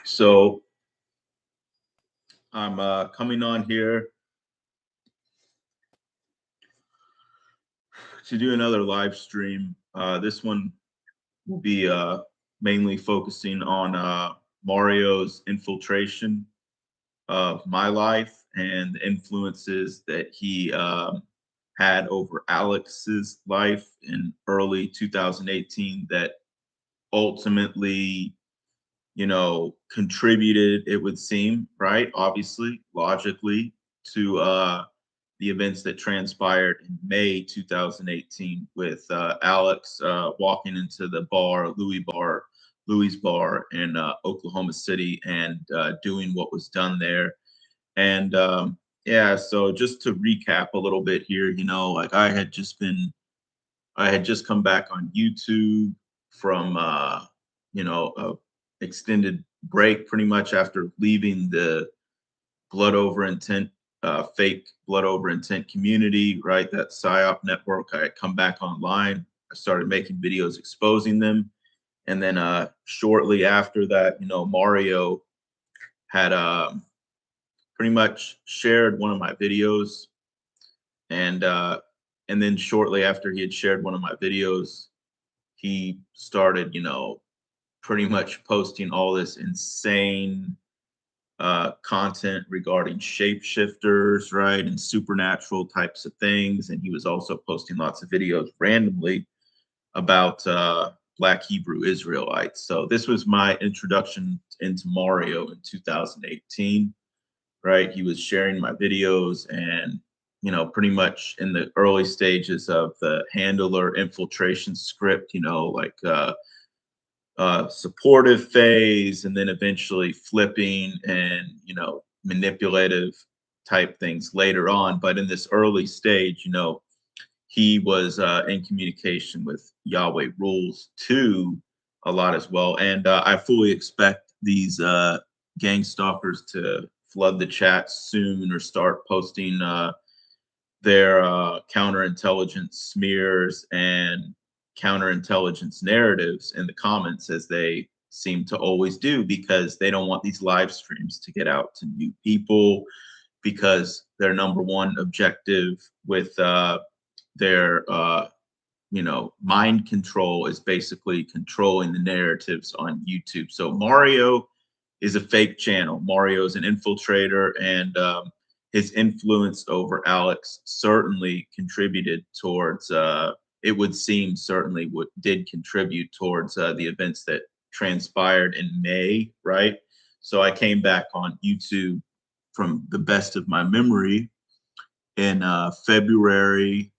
So I'm coming on here to do another live stream. This one will be mainly focusing on Mario's infiltration of my life and the influences that he had over Alex's life in early 2018 that ultimately, contributed, it would seem, right? Obviously, logically, to the events that transpired in May 2018 with Alex walking into the Louis Bar in Oklahoma City and doing what was done there. And yeah, so just to recap a little bit here, like I had just come back on YouTube from a extended break pretty much after leaving the blood over intent fake blood over intent community, right? That psyop network. I had come back online. I started making videos exposing them. And then shortly after that, Mario had pretty much shared one of my videos, and then shortly after he had shared one of my videos, he started, pretty much posting all this insane content regarding shapeshifters, right, and supernatural types of things. And he was also posting lots of videos randomly about Black Hebrew Israelites. So this was my introduction into Mario in 2018, right? He was sharing my videos and, pretty much in the early stages of the handler infiltration script, like supportive phase, and then eventually flipping and manipulative type things later on. But in this early stage, he was in communication with Yahweh Rules 2 a lot as well. And I fully expect these gang stalkers to flood the chat soon or start posting their counterintelligence smears and counterintelligence narratives in the comments, as they seem to always do, because they don't want these live streams to get out to new people, because their number one objective with their mind control is basically controlling the narratives on YouTube. So Mario is a fake channel. Mario is an infiltrator, and his influence over Alex certainly contributed towards. It would seem certainly what did contribute towards the events that transpired in May, right? So I came back on YouTube from the best of my memory in February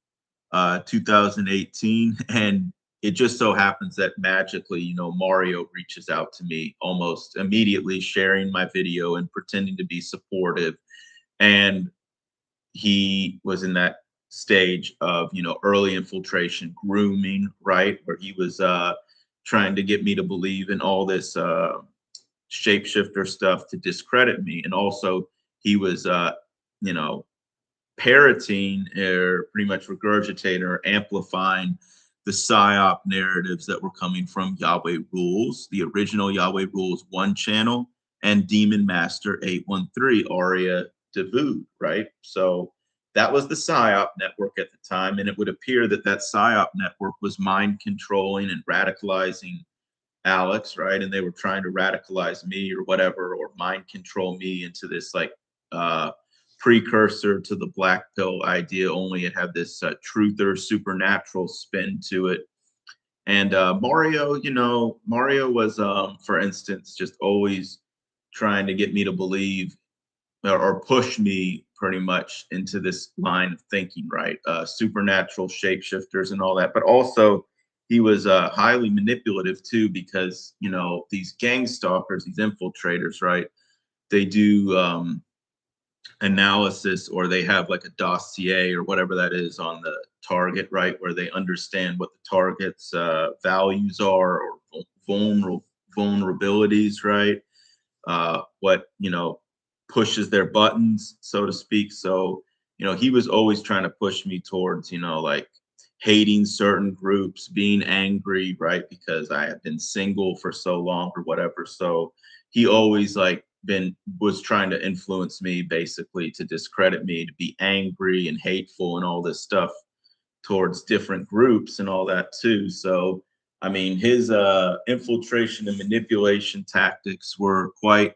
2018, and it just so happens that magically, Mario reaches out to me almost immediately, sharing my video and pretending to be supportive. And he was in that stage of, early infiltration, grooming, right, where he was trying to get me to believe in all this shapeshifter stuff to discredit me. And also he was you know parroting or pretty much regurgitating or amplifying the psyop narratives that were coming from Yahweh Rules, the original Yahweh Rules 1 channel, and Demon Master 813, Aria Davud, right? So that was the psyop network at the time, and it would appear that that psyop network was mind controlling and radicalizing Alex, right? And they were trying to radicalize me or whatever, or mind control me into this like precursor to the black pill idea, only it had this truther supernatural spin to it. And Mario, Mario was, for instance, just always trying to get me to believe or push me pretty much into this line of thinking, right? Supernatural shapeshifters and all that. But also, he was highly manipulative too, because, these gang stalkers, these infiltrators, right? They do analysis, or they have like a dossier or whatever that is on the target, right, where they understand what the target's values are, or vulnerabilities, right, what pushes their buttons, so to speak. So he was always trying to push me towards like hating certain groups, being angry, right, because I had been single for so long or whatever. So he always like been was trying to influence me basically to discredit me, to be angry and hateful and all this stuff towards different groups and all that too. So I mean, his infiltration and manipulation tactics were quite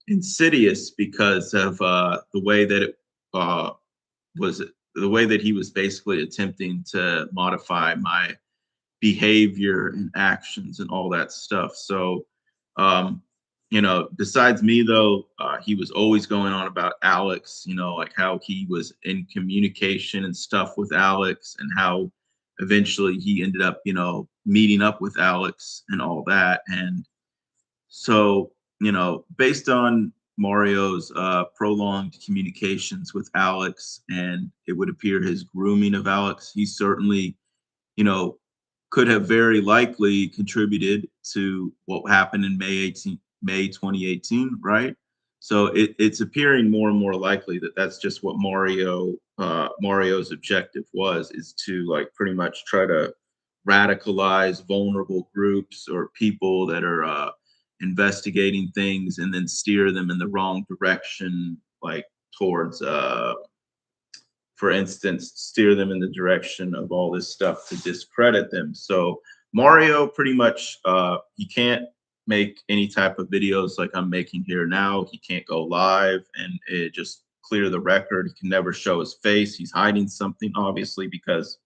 insidious because of the way that it uh, was the way that he was basically attempting to modify my behavior and actions and all that stuff. So, um, besides me though, he was always going on about Alex, like how he was in communication and stuff with Alex and how eventually he ended up, meeting up with Alex and all that. And so, based on Mario's prolonged communications with Alex, and it would appear his grooming of Alex, he certainly, you know, could have very likely contributed to what happened in May 2018, right? So it's appearing more and more likely that that's just what Mario's objective was, is to like pretty much try to radicalize vulnerable groups or people that are investigating things and then steer them in the wrong direction, like towards for instance, steer them in the direction of all this stuff to discredit them. So Mario pretty much he can't make any type of videos like I'm making here now. He can't go live and it just clear the record. He can never show his face. He's hiding something obviously because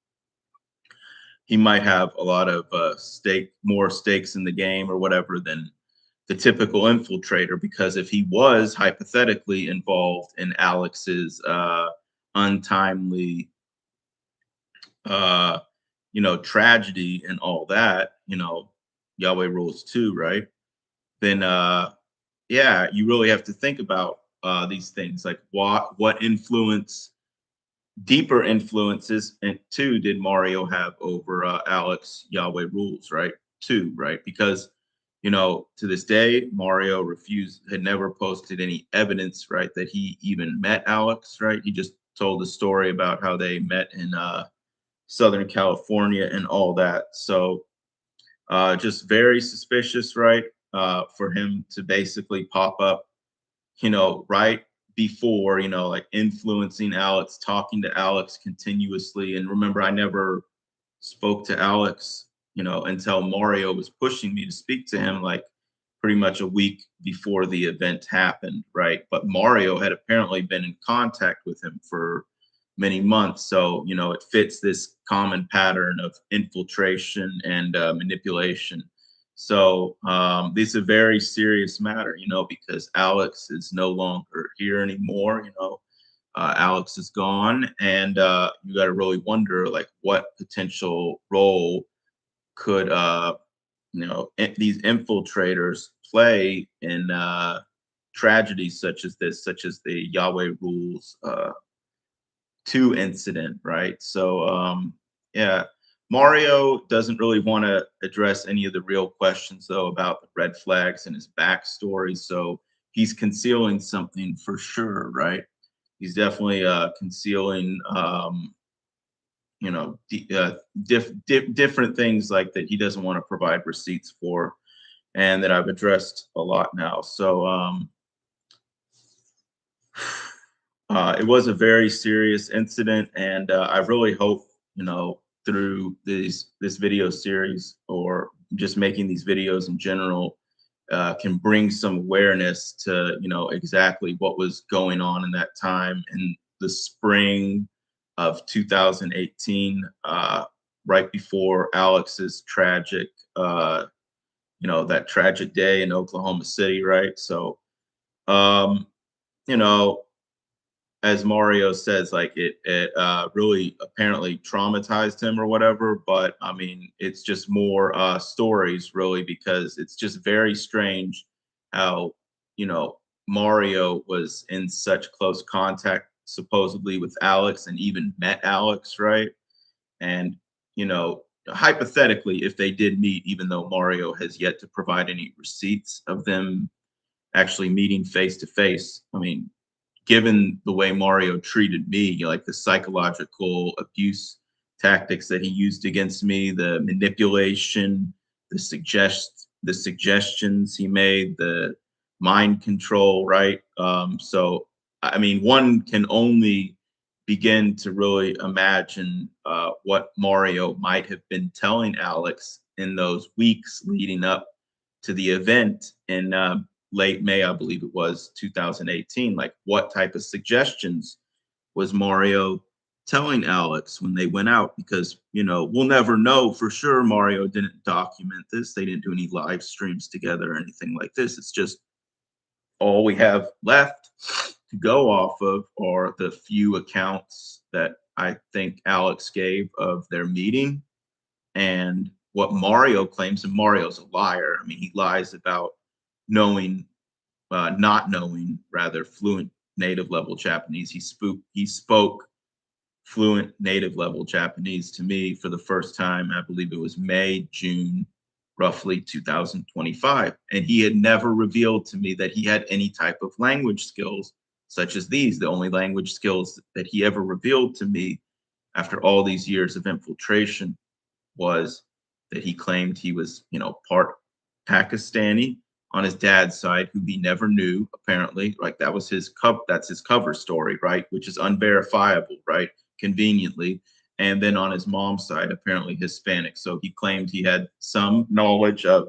he might have a lot of more stakes in the game or whatever than the typical infiltrator. Because if he was hypothetically involved in Alex's untimely, uh, tragedy and all that, Yahweh rules too, right? Then, yeah, you really have to think about these things, like what influence, deeper influences, and two, did Mario have over Alex Yahweh rules, right? Two, right? Because to this day, Mario had never posted any evidence, right, that he even met Alex, right? He just told the story about how they met in Southern California and all that. So just very suspicious, right? For him to basically pop up, right before, like influencing Alex, talking to Alex continuously. And remember, I never spoke to Alex, until Mario was pushing me to speak to him, like pretty much a week before the event happened, right? But Mario had apparently been in contact with him for many months. So, it fits this common pattern of infiltration and manipulation. So, this is a very serious matter, because Alex is no longer here anymore, Alex is gone, and you got to really wonder, like, what potential role could these infiltrators play in tragedies such as this, such as the Yahweh rules 2 incident, right? So yeah, Mario doesn't really want to address any of the real questions though about the red flags and his backstory. So he's concealing something for sure, right? He's definitely concealing different things like that he doesn't want to provide receipts for, and that I've addressed a lot now. So it was a very serious incident, and I really hope, through this video series, or just making these videos in general, can bring some awareness to, exactly what was going on in that time in the spring of 2018, right before Alex's tragic, that tragic day in Oklahoma City, right? So, um, you know, as Mario says, like it really apparently traumatized him or whatever. But I mean, it's just more stories really, because it's just very strange how, Mario was in such close contact supposedly with Alex and even met Alex, right? And, hypothetically, if they did meet, even though Mario has yet to provide any receipts of them actually meeting face to face, I mean, given the way Mario treated me, like the psychological abuse tactics that he used against me, the manipulation, the suggestions he made, the mind control, right? So, I mean, one can only begin to really imagine what Mario might have been telling Alex in those weeks leading up to the event in late May, I believe it was 2018. Like, what type of suggestions was Mario telling Alex when they went out? Because, we'll never know for sure. Mario didn't document this. They didn't do any live streams together or anything like this. It's just all we have left to go off of are the few accounts that I think Alex gave of their meeting and what Mario claims. And Mario's a liar. I mean, he lies about knowing, not knowing, rather, fluent native level Japanese. He spoke fluent native level Japanese to me for the first time. I believe it was May, June, roughly 2025. And he had never revealed to me that he had any type of language skills such as these. The only language skills that he ever revealed to me after all these years of infiltration was that he claimed he was, part Pakistani on his dad's side, who he never knew, apparently. Like, that's his cover story, right? Which is unverifiable, right? Conveniently. And then on his mom's side, apparently Hispanic. So he claimed he had some knowledge of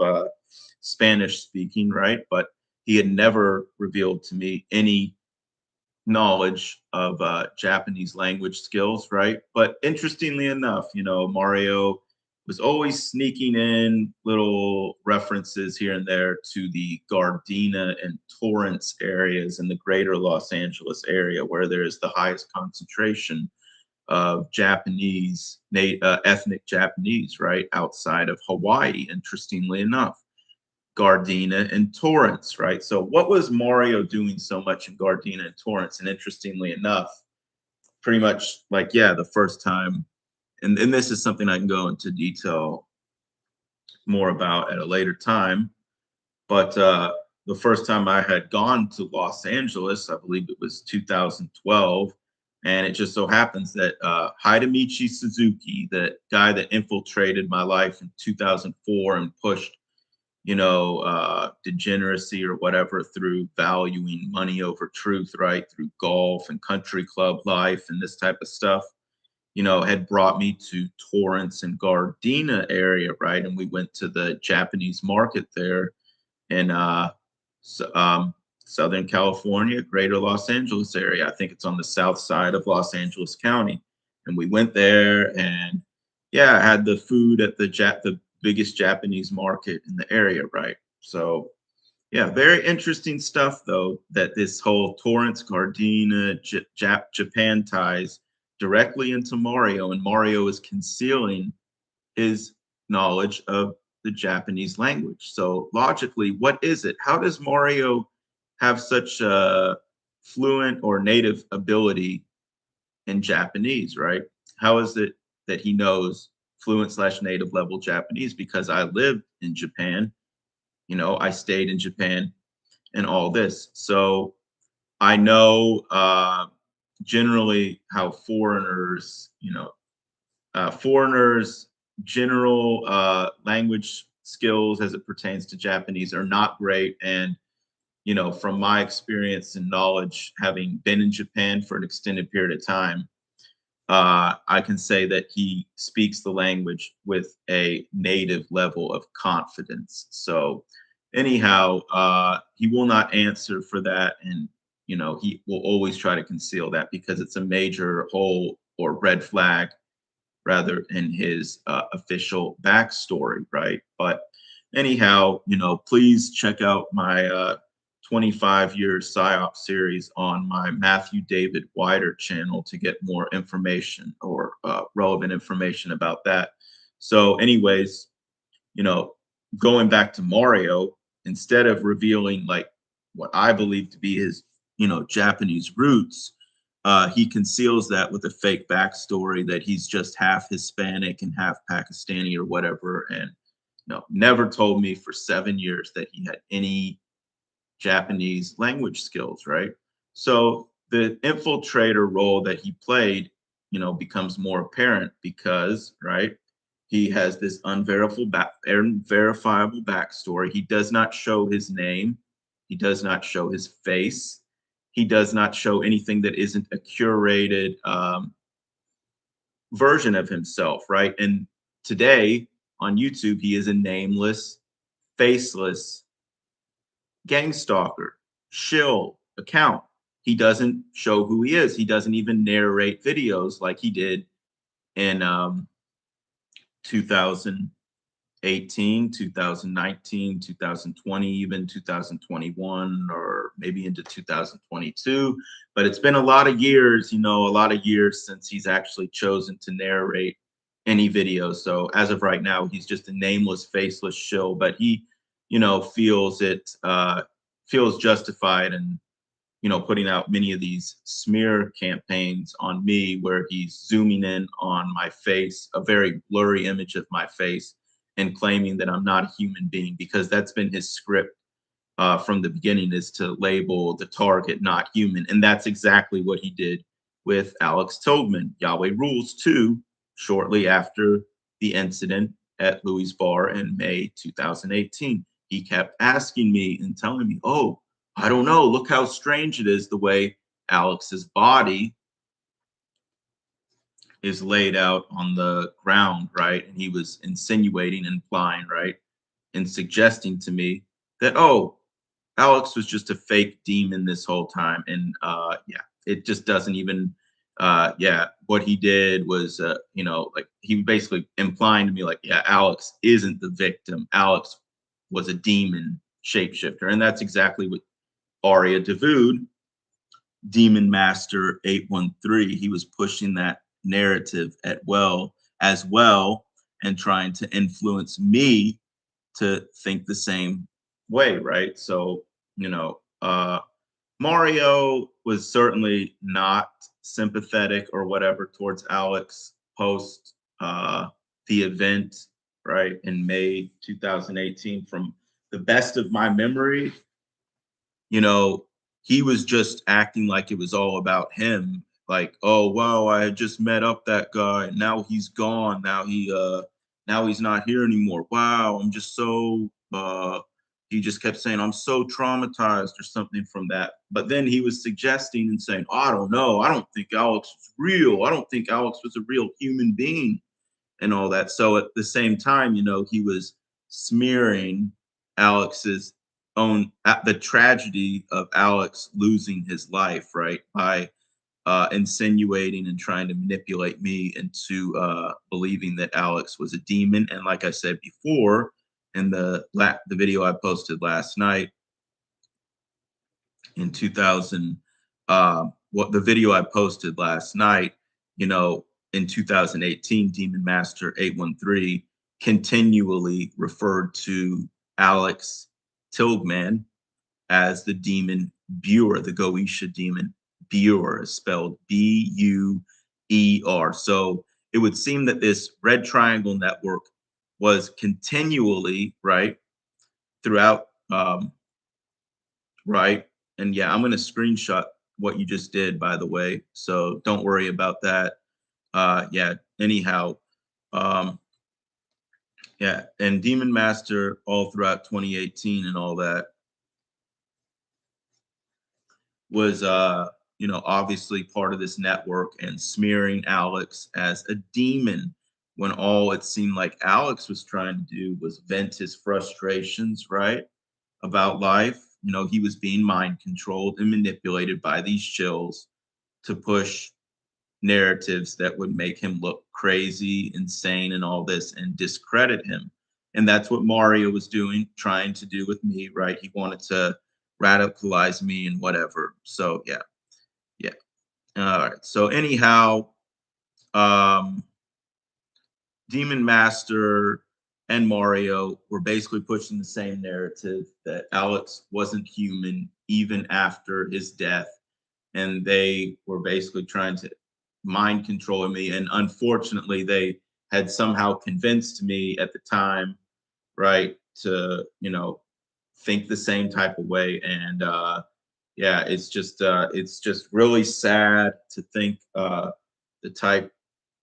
Spanish speaking, right? But he had never revealed to me any knowledge of Japanese language skills, right? But interestingly enough, Mario was always sneaking in little references here and there to the Gardena and Torrance areas in the greater Los Angeles area, where there is the highest concentration of ethnic Japanese, right, outside of Hawaii, interestingly enough. Gardena and Torrance, right? So what was Mario doing so much in Gardena and Torrance? And interestingly enough, pretty much like, yeah, the first time, and this is something I can go into detail more about at a later time, but the first time I had gone to Los Angeles, I believe it was 2012, and it just so happens that Hidemichi Suzuki, the guy that infiltrated my life in 2004 and pushed degeneracy or whatever through valuing money over truth, right? Through golf and country club life and this type of stuff, had brought me to Torrance and Gardena area, right? And we went to the Japanese market there in Southern California, greater Los Angeles area. I think it's on the south side of Los Angeles County. And we went there and yeah, I had the food at the biggest Japanese market in the area, right? So yeah, very interesting stuff though, that this whole Torrance Gardena Japan ties directly into Mario, and Mario is concealing his knowledge of the Japanese language. So logically, what is it? How does Mario have such a fluent or native ability in Japanese, right? How is it that he knows fluent slash native level Japanese? Because I lived in Japan, I stayed in Japan and all this. So I know generally how foreigners' general language skills as it pertains to Japanese are not great. And, from my experience and knowledge, having been in Japan for an extended period of time, I can say that he speaks the language with a native level of confidence. So, anyhow, he will not answer for that. And, he will always try to conceal that because it's a major hole or red flag rather in his official backstory, right? But anyhow, please check out my 25-year PSYOP series on my Matthew David Wider channel to get more information or relevant information about that. So anyways, you know, going back to Mario, instead of revealing like what I believe to be his, Japanese roots, he conceals that with a fake backstory that he's just half Hispanic and half Pakistani or whatever. And never told me for 7 years that he had any Japanese language skills, right? So the infiltrator role that he played, becomes more apparent because, right, he has this unverifiable backstory. He does not show his name. He does not show his face. He does not show anything that isn't a curated version of himself, right? And today on YouTube, he is a nameless, faceless gang stalker, shill account. He doesn't show who he is. He doesn't even narrate videos like he did in 2018, 2019, 2020, even 2021, or maybe into 2022. But it's been a lot of years, a lot of years since he's actually chosen to narrate any video. So as of right now, he's just a nameless, faceless shill, but he, feels justified in putting out many of these smear campaigns on me where he's zooming in on my face, a very blurry image of my face, and claiming that I'm not a human being, because that's been his script from the beginning, is to label the target not human. And that's exactly what he did with Alex Tillman. Yahweh Rules 2, shortly after the incident at Louis Bar in May 2018. He kept asking me and telling me, oh, I don't know, look how strange it is the way Alex's body is laid out on the ground, right? And he was insinuating, implying, right, and suggesting to me that, oh, Alex was just a fake demon this whole time. And yeah, it just doesn't even yeah, what he did was like he basically implying to me like, yeah, Alex isn't the victim. Alex was a demon shapeshifter. And that's exactly what Aria Davude, Demon Master 813, he was pushing that narrative as well, and trying to influence me to think the same way, right? So, Mario was certainly not sympathetic or whatever towards Alex post the event, right, in May 2018. From the best of my memory, you know, he was just acting like it was all about him. Like, oh wow, I had just met up that guy, and now he's gone. Now he's not here anymore. Wow, I'm just so he just kept saying, I'm so traumatized or something from that. But then he was suggesting and saying, oh, I don't know. I don't think Alex was real. I don't think Alex was a real human being and all that. So at the same time, he was smearing Alex's own the tragedy of Alex losing his life, right? By insinuating and trying to manipulate me into believing that Alex was a demon. And like I said before, in the video I posted last night in 2000, what the video I posted last night, in 2018, Demon Master 813 continually referred to Alex Tilgman as the demon Buer, the Goetia demon Buer, spelled Buer. So it would seem that this Red Triangle Network was continually, right, throughout, right? And yeah, I'm going to screenshot what you just did, by the way. So don't worry about that. Yeah, anyhow, um, yeah, and Demon Master all throughout 2018 and all that was obviously part of this network and smearing Alex as a demon, when all it seemed like Alex was trying to do was vent his frustrations, right, about life. He was being mind controlled and manipulated by these chills to push narratives that would make him look crazy, insane, and all this, and discredit him. And that's what Mario was doing, trying to do with me, right? He wanted to radicalize me and whatever. So yeah, yeah. All right. So anyhow, um, Demon Master and Mario were basically pushing the same narrative, that Alex wasn't human even after his death. And they were basically trying to mind control me. And unfortunately, they had somehow convinced me at the time, right, to, think the same type of way. And yeah, it's just really sad to think the type,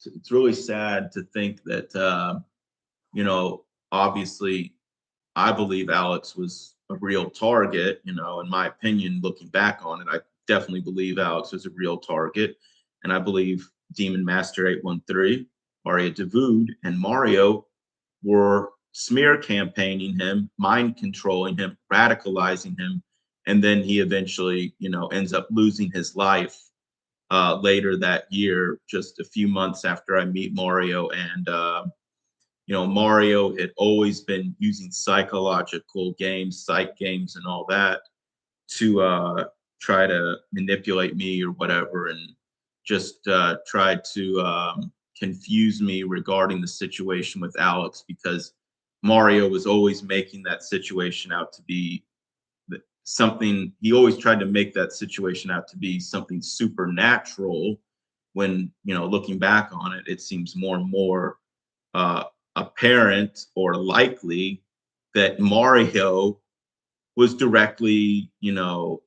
it's really sad to think that, you know, obviously I believe Alex was a real target. In my opinion, looking back on it, I definitely believe Alex was a real target. And I believe Demon Master 813, Mario Davoud, and Mario were smear campaigning him, mind controlling him, radicalizing him. And then he eventually, ends up losing his life later that year, just a few months after I meet Mario. And Mario had always been using psychological games, psych games, and all that to try to manipulate me or whatever, and just try to confuse me regarding the situation with Alex, because Mario was always making that situation out to be something. He always tried to make that situation out to be something supernatural, when looking back on it, it seems more and more uh, apparent or likely that Mario was directly, you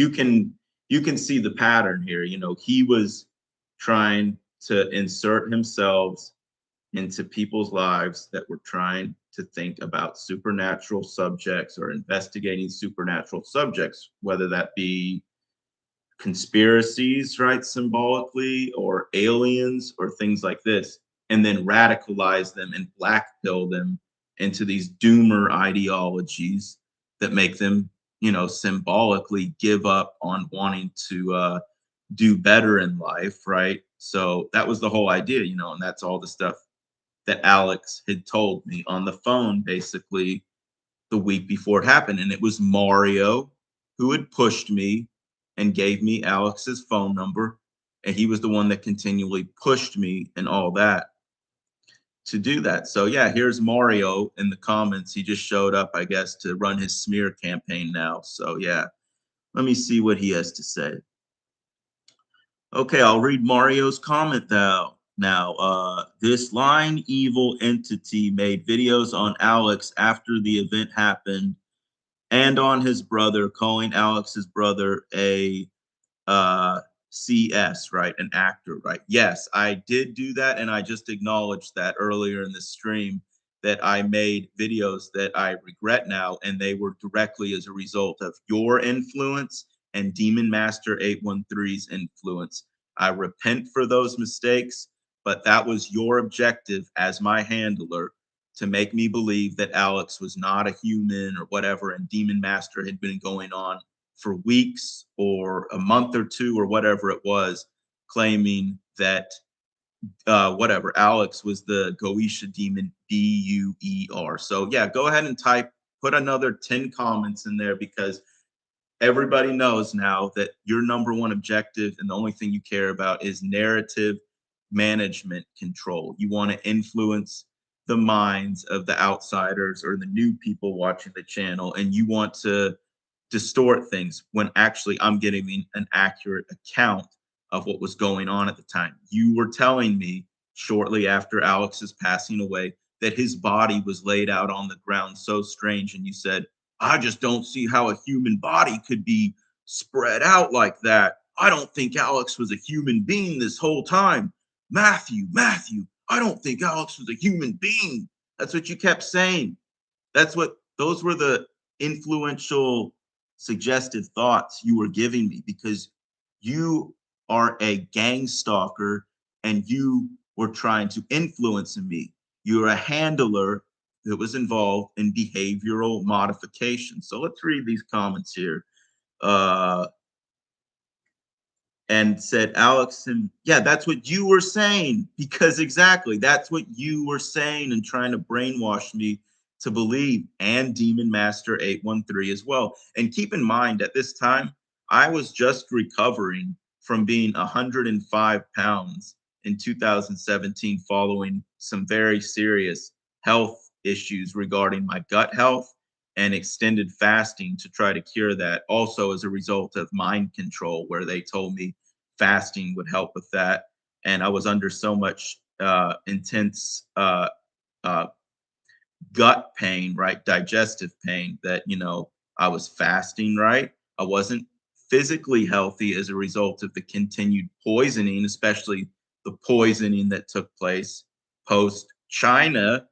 can see the pattern here. He was trying to insert himself into people's lives that were trying to think about supernatural subjects or investigating supernatural subjects, whether that be conspiracies, right, symbolically, or aliens or things like this, and then radicalize them and black pill them into these doomer ideologies that make them, symbolically give up on wanting to do better in life, right? So that was the whole idea, and that's all the stuff that Alex had told me on the phone, basically the week before it happened. And it was Mario who had pushed me and gave me Alex's phone number. And he was the one that continually pushed me and all that to do that. So, yeah, here's Mario in the comments. He just showed up, I guess, to run his smear campaign now. So, yeah, let me see what he has to say. Okay, I'll read Mario's comment now. This lying evil entity made videos on Alex after the event happened, and on his brother, calling Alex's brother a CS, right? An actor, right? Yes, I did do that. And I just acknowledged that earlier in the stream, that I made videos that I regret now. And they were directly as a result of your influence and Demon Master 813's influence. I repent for those mistakes, but that was your objective as my handler, to make me believe that Alex was not a human or whatever, and Demon Master had been going on for weeks or a month or two or whatever it was, claiming that whatever, Alex was the Goetia demon, Beuer. So yeah, go ahead and put another 10 comments in there, because everybody knows now that your number one objective and the only thing you care about is narrative management control. You want to influence the minds of the outsiders or the new people watching the channel, and you want to distort things when actually I'm getting an accurate account of what was going on at the time. You were telling me shortly after Alex's passing away that his body was laid out on the ground so strange, and you said, I just don't see how a human body could be spread out like that. I don't think Alex was a human being this whole time. Matthew, I don't think Alex was a human being. That's what you kept saying. Those were the influential, suggestive thoughts you were giving me, because you are a gang stalker and you were trying to influence me. You're a handler that was involved in behavioral modification. So let's read these comments here. And said, Alex, and yeah, that's what you were saying, because exactly that's what you were saying and trying to brainwash me to believe, and Demon Master 813 as well. And keep in mind, at this time, I was just recovering from being 105 pounds in 2017, following some very serious health issues regarding my gut health and extended fasting to try to cure that. Also, as a result of mind control, where they told me fasting would help with that. And I was under so much intense uh, gut pain, right? Digestive pain, that, I was fasting, right? I wasn't physically healthy as a result of the continued poisoning, especially the poisoning that took place post China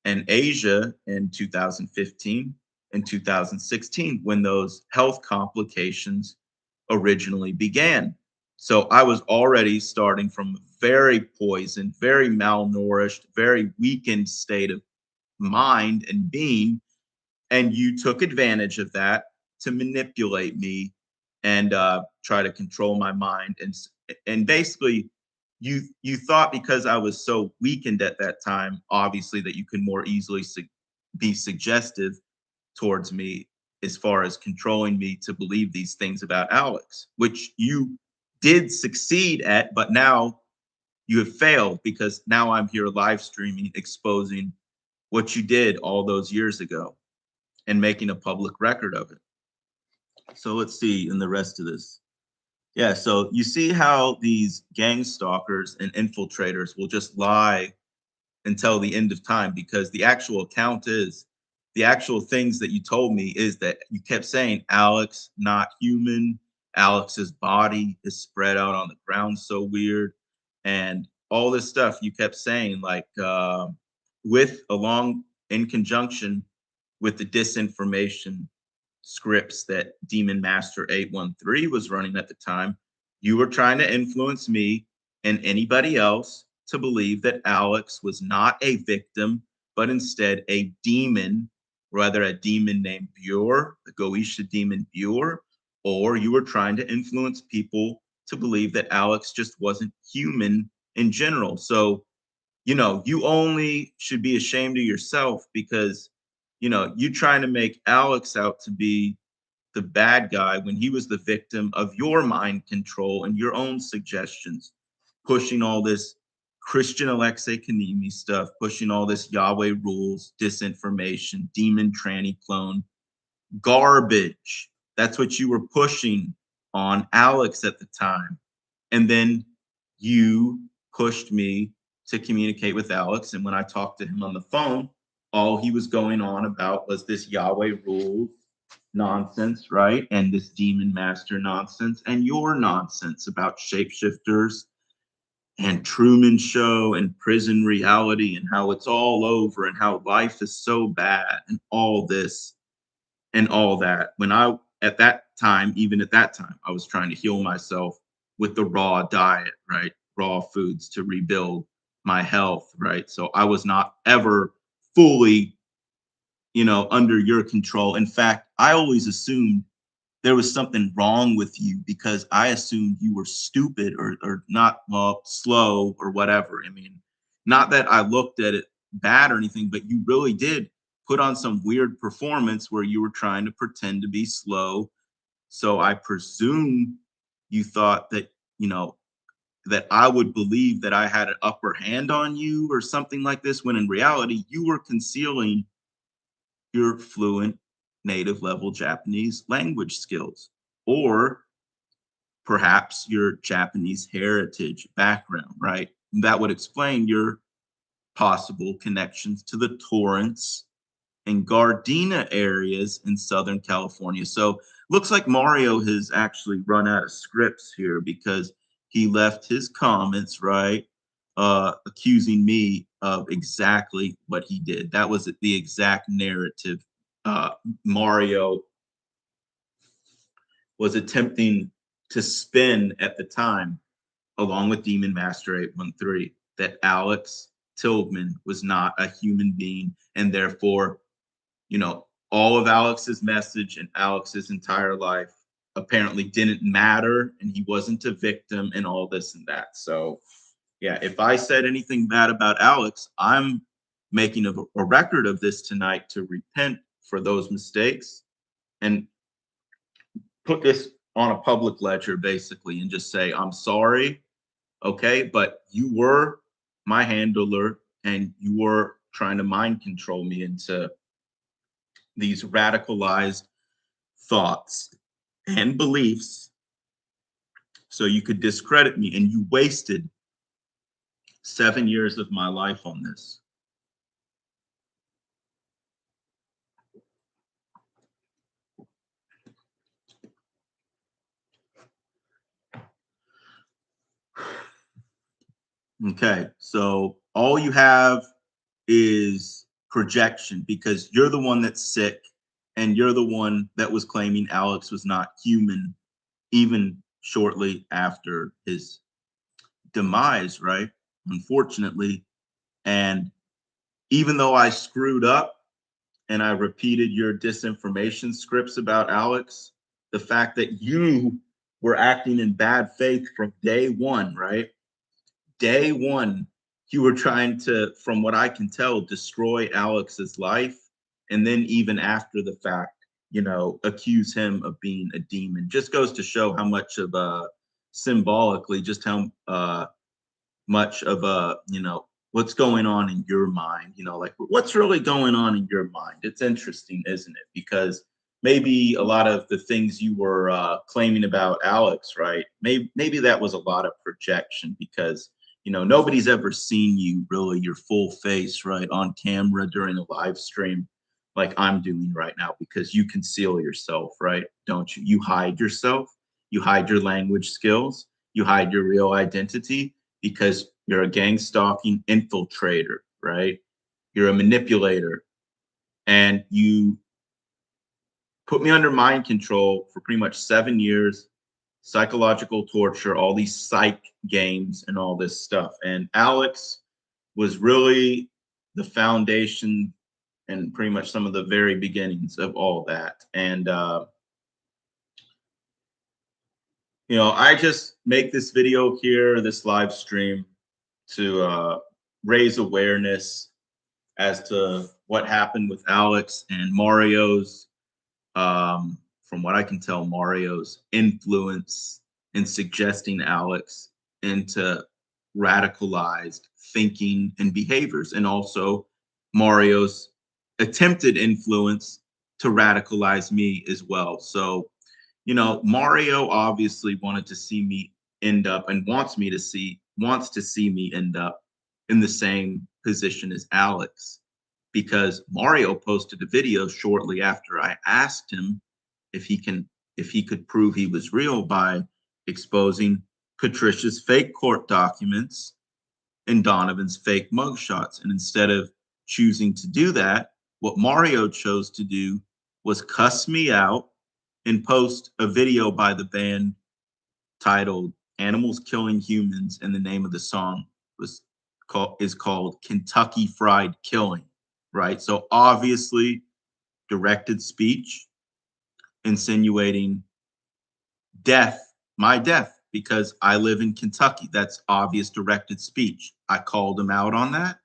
and Asia in 2015. in 2016 when those health complications originally began. So I was already starting from a very poisoned, very malnourished, very weakened state of mind and being. And you took advantage of that to manipulate me and try to control my mind. And basically, you thought because I was so weakened at that time, obviously, that you could more easily be suggestive towards me as far as controlling me to believe these things about Alex, which you did succeed at, but now you have failed because now I'm here live streaming, exposing what you did all those years ago and making a public record of it. So let's see in the rest of this. Yeah, so you see how these gang stalkers and infiltrators will just lie until the end of time because the actual account is the actual things that you told me is that you kept saying Alex not human, Alex's body is spread out on the ground so weird, and all this stuff you kept saying like with along in conjunction with the disinformation scripts that Demon Master 813 was running at the time, you were trying to influence me and anybody else to believe that Alex was not a victim, but instead a demon, rather a demon named Bure, the Goetia demon Bure, or you were trying to influence people to believe that Alex just wasn't human in general. So, you only should be ashamed of yourself because, you trying to make Alex out to be the bad guy when he was the victim of your mind control and your own suggestions, pushing all this Christian Alexei Kanemi stuff, pushing all this Yahweh rules, disinformation, demon tranny clone, garbage. That's what you were pushing on Alex at the time. And then you pushed me to communicate with Alex. And when I talked to him on the phone, all he was going on about was this Yahweh rules nonsense, right? And this demon master nonsense and your nonsense about shapeshifters and Truman Show and prison reality and how it's all over and how life is so bad and all this and all that. When at that time, even at that time, I was trying to heal myself with the raw diet, right? Raw foods to rebuild my health, right? So I was not ever fully, under your control. In fact, I always assumed there was something wrong with you because I assumed you were stupid or not, well, slow or whatever. I mean, not that I looked at it bad or anything, but you really did put on some weird performance where you were trying to pretend to be slow. So I presume you thought that, that I would believe that I had an upper hand on you or something like this, when in reality, you were concealing your fluent native level Japanese language skills, or perhaps your Japanese heritage background, right? That would explain your possible connections to the Torrance and Gardena areas in Southern California. So looks like Mario has actually run out of scripts here because he left his comments, right, accusing me of exactly what he did. That was the exact narrative Mario was attempting to spin at the time, along with Demon Master 813, that Alex Tilgman was not a human being, and therefore, all of Alex's message and Alex's entire life apparently didn't matter, and he wasn't a victim, and all this and that. So, yeah, if I said anything bad about Alex, I'm making a record of this tonight to repent for those mistakes and put this on a public ledger, basically, and just say, I'm sorry. Okay. But you were my handler and you were trying to mind control me into these radicalized thoughts and beliefs so you could discredit me. And you wasted 7 years of my life on this. Okay. So all you have is projection because you're the one that's sick And you're the one that was claiming Alex was not human, even shortly after his demise, right? Unfortunately. And even though I screwed up and I repeated your disinformation scripts about Alex, the fact that you were acting in bad faith from day one, right? Day one, you were trying to, from what I can tell, destroy Alex's life. And then even after the fact, accuse him of being a demon. Just goes to show how much of a symbolically, just how much of a what's going on in your mind, like what's really going on in your mind. It's interesting, isn't it? Because maybe a lot of the things you were claiming about Alex, right, maybe that was a lot of projection, because nobody's ever seen you really your full face right on camera during a live stream like I'm doing right now, because you conceal yourself, right? Don't you? You hide yourself, you hide your language skills, you hide your real identity, because you're a gang stalking infiltrator, right? You're a manipulator, and you put me under mind control for pretty much 7 years, psychological torture, all these psych games and all this stuff. And Alex was really the foundation and pretty much some of the very beginnings of all that. And I just make this video here, this live stream, to raise awareness as to what happened with Alex and Mario's, from what I can tell, Mario's influence in suggesting Alex into radicalized thinking and behaviors, and also Mario's attempted influence to radicalize me as well. So, Mario obviously wanted to see me end up, and wants to see me end up in the same position as Alex, because Mario posted a video shortly after I asked him if he could prove he was real by exposing Patricia's fake court documents and Donovan's fake mugshots. And instead of choosing to do that, what Mario chose to do was cuss me out and post a video by the band titled "Animals Killing Humans," and the name of the song is called "Kentucky Fried Killing." Right? So obviously directed speech, insinuating my death, because I live in Kentucky. That's obvious directed speech. I called him out on that,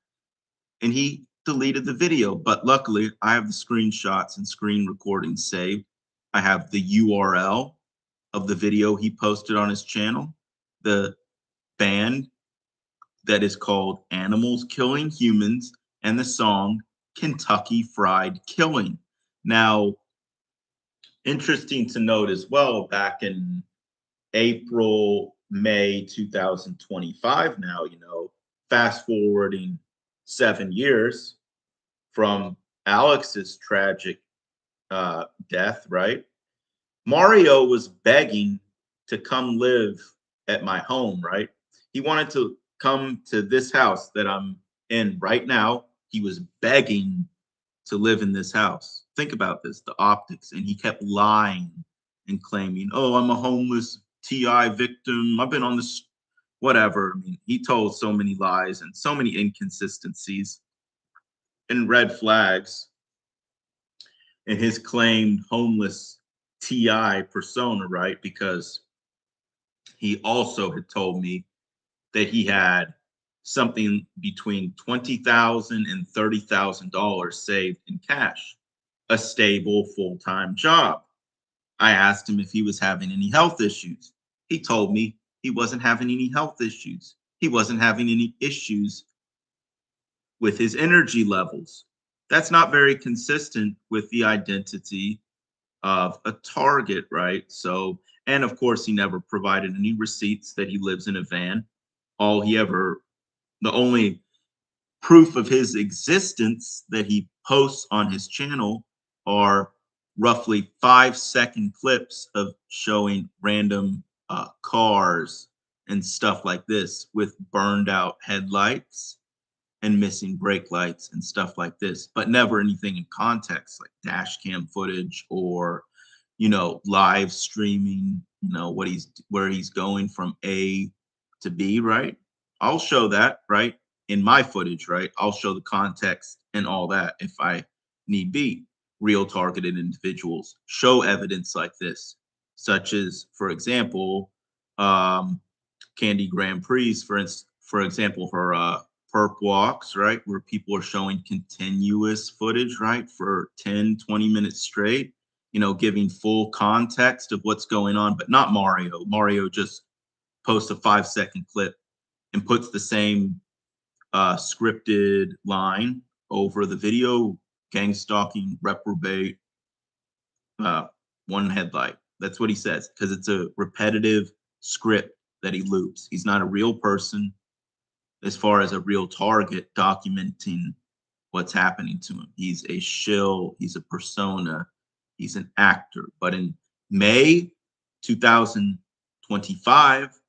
and he deleted the video. But luckily, I have the screenshots and screen recordings saved. I have the URL of the video he posted on his channel. The band that is called "Animals Killing Humans," and the song "Kentucky Fried Killing." Now, interesting to note as well, back in April, May 2025 now, fast forwarding 7 years from Alex's tragic death, right? Mario was begging to come live at my home, right? He wanted to come to this house that I'm in right now. He was begging to live in this house. Think about this, the optics. And he kept lying and claiming, "Oh, I'm a homeless TI victim. I've been on this, whatever." I mean, he told so many lies and so many inconsistencies and red flags in his claimed homeless TI persona, right? Because he also had told me that he had something between $20,000 and $30,000 saved in cash, a stable full-time job. I asked him if he was having any health issues. He told me he wasn't having any health issues. He wasn't having any issues with his energy levels. That's not very consistent with the identity of a target, right? So, and of course, he never provided any receipts that he lives in a van. The only proof of his existence that he posts on his channel are roughly 5-second clips of showing random cars and stuff like this with burned out headlights and missing brake lights and stuff like this, but never anything in context like dash cam footage or, live streaming, where he's going from A to B, right? I'll show that, right? In my footage, right? I'll show the context and all that if I need be. Real targeted individuals show evidence like this, such as, for example, um, Candy Grand Prix, for example, her perp walks, right, where people are showing continuous footage, right, for 10, 20 minutes straight, giving full context of what's going on, but not Mario. Mario just posts a 5-second clip and puts the same scripted line over the video: gang stalking, reprobate, uh, one headlight. That's what he says because it's a repetitive script that he loops. He's not a real person as far as a real target documenting what's happening to him. He's a shill, he's a persona, he's an actor. But in May 2025,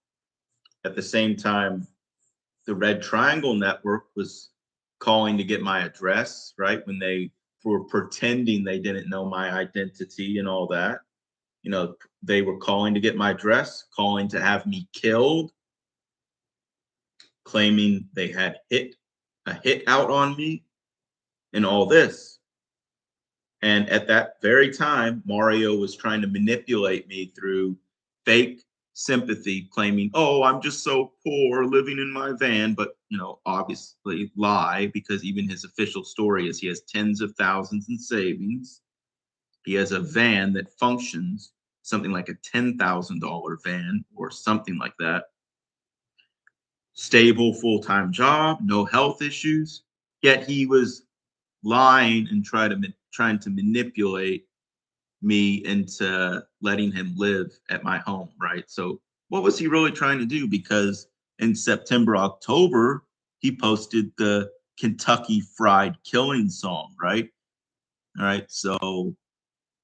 at the same time, the Red Triangle Network was calling to get my address, right? When they were pretending they didn't know my identity and all that. They were calling to get my address, calling to have me killed, claiming they had a hit out on me and all this. And at that very time, Mario was trying to manipulate me through fake sympathy, claiming, oh, I'm just so poor living in my van. But, obviously lie, because even his official story is he has tens of thousands in savings. He has a van that functions, something like a $10,000 van or something like that. Stable full-time job, no health issues. Yet he was lying and trying to manipulate me into letting him live at my home, right? So what was he really trying to do? Because in September, October, he posted the Kentucky Fried Killing song, right? All right. So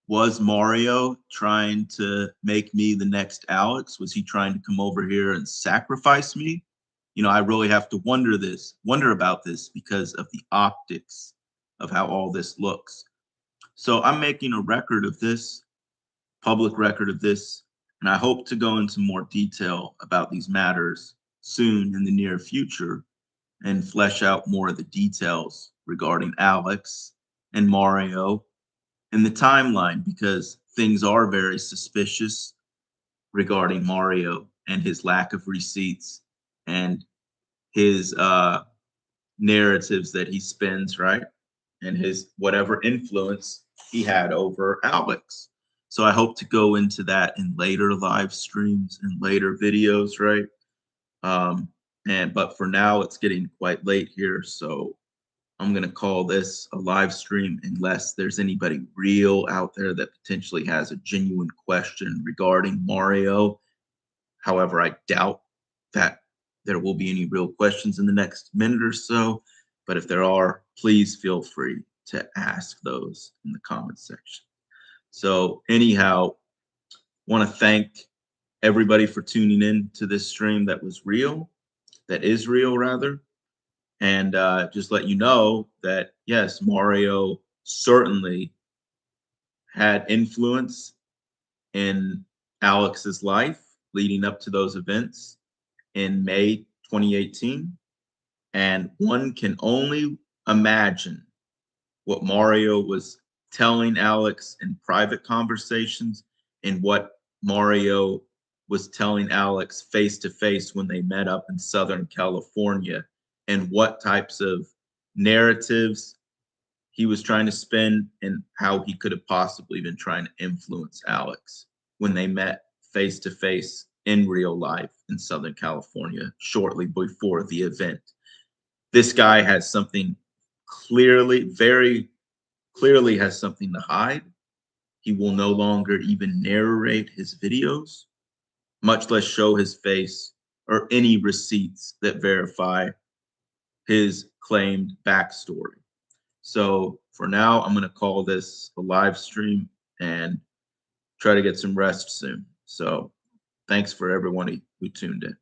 was Mario trying to make me the next Alex? Was he trying to come over here and sacrifice me? I really have to wonder about this because of the optics of how all this looks. So I'm making a record of this, public record of this, and I hope to go into more detail about these matters soon in the near future and flesh out more of the details regarding Alex and Mario and the timeline, because things are very suspicious regarding Mario and his lack of receipts and his narratives that he spins, right? And his whatever influence he had over Alex. So I hope to go into that in later live streams and later videos, right? But for now, it's getting quite late here, so I'm gonna call this a live stream unless there's anybody real out there that potentially has a genuine question regarding Mario. However, I doubt that there will be any real questions in the next minute or so. But if there are, please feel free to ask those in the comments section. So anyhow, want to thank everybody for tuning in to this stream that is real rather. And just let you know that, yes, Mario certainly had influence in Alex's life leading up to those events in May 2018. And one can only imagine what Mario was telling Alex in private conversations and what Mario was telling Alex face to face when they met up in Southern California, and what types of narratives he was trying to spin and how he could have possibly been trying to influence Alex when they met face to face in real life in Southern California shortly before the event. This guy has something very clearly has something to hide. He will no longer even narrate his videos, much less show his face or any receipts that verify his claimed backstory. So for now, I'm going to call this a live stream and try to get some rest soon. So thanks for everyone who tuned in.